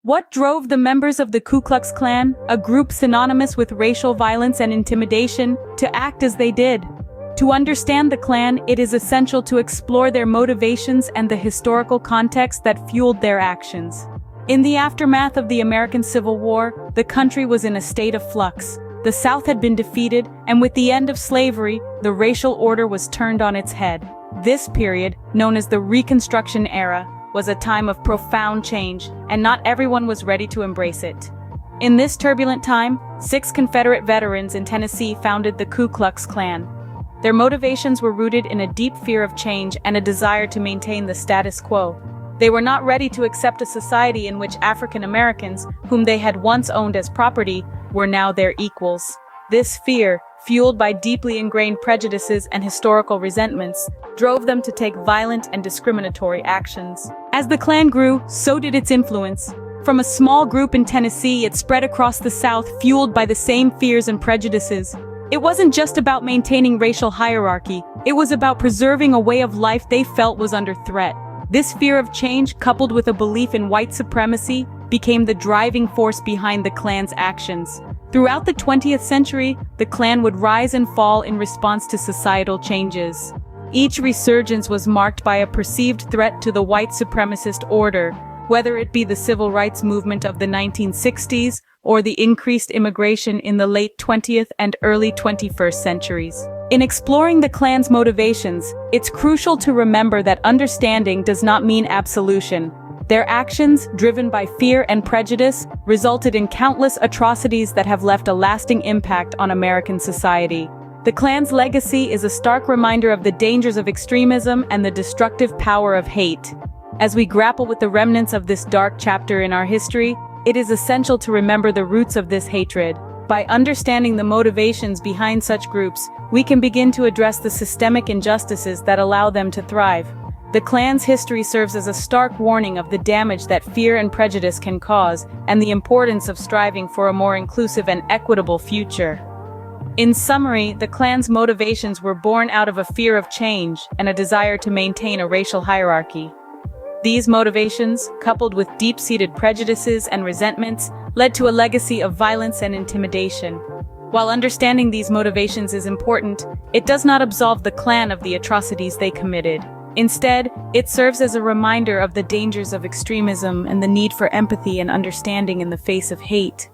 What drove the members of the Ku Klux Klan, a group synonymous with racial violence and intimidation, to act as they did? To understand the Klan, it is essential to explore their motivations and the historical context that fueled their actions. In the aftermath of the American Civil War, the country was in a state of flux. The South had been defeated, and with the end of slavery, the racial order was turned on its head. This period, known as the Reconstruction era, was a time of profound change, and not everyone was ready to embrace it. In this turbulent time, 6 Confederate veterans in Tennessee founded the Ku Klux Klan. Their motivations were rooted in a deep fear of change and a desire to maintain the status quo. They were not ready to accept a society in which African Americans, whom they had once owned as property, were now their equals. This fear, fueled by deeply ingrained prejudices and historical resentments, drove them to take violent and discriminatory actions. As the Klan grew, so did its influence. From a small group in Tennessee, it spread across the South, fueled by the same fears and prejudices. It wasn't just about maintaining racial hierarchy, it was about preserving a way of life they felt was under threat. This fear of change, coupled with a belief in white supremacy, became the driving force behind the Klan's actions. Throughout the 20th century, the Klan would rise and fall in response to societal changes. Each resurgence was marked by a perceived threat to the white supremacist order, whether it be the civil rights movement of the 1960s or the increased immigration in the late 20th and early 21st centuries. In exploring the Klan's motivations, it's crucial to remember that understanding does not mean absolution. Their actions, driven by fear and prejudice, resulted in countless atrocities that have left a lasting impact on American society. The Klan's legacy is a stark reminder of the dangers of extremism and the destructive power of hate. As we grapple with the remnants of this dark chapter in our history, it is essential to remember the roots of this hatred. By understanding the motivations behind such groups, we can begin to address the systemic injustices that allow them to thrive. The Klan's history serves as a stark warning of the damage that fear and prejudice can cause, and the importance of striving for a more inclusive and equitable future. In summary, the Klan's motivations were born out of a fear of change and a desire to maintain a racial hierarchy. These motivations, coupled with deep-seated prejudices and resentments, led to a legacy of violence and intimidation. While understanding these motivations is important, it does not absolve the Klan of the atrocities they committed. Instead, it serves as a reminder of the dangers of extremism and the need for empathy and understanding in the face of hate.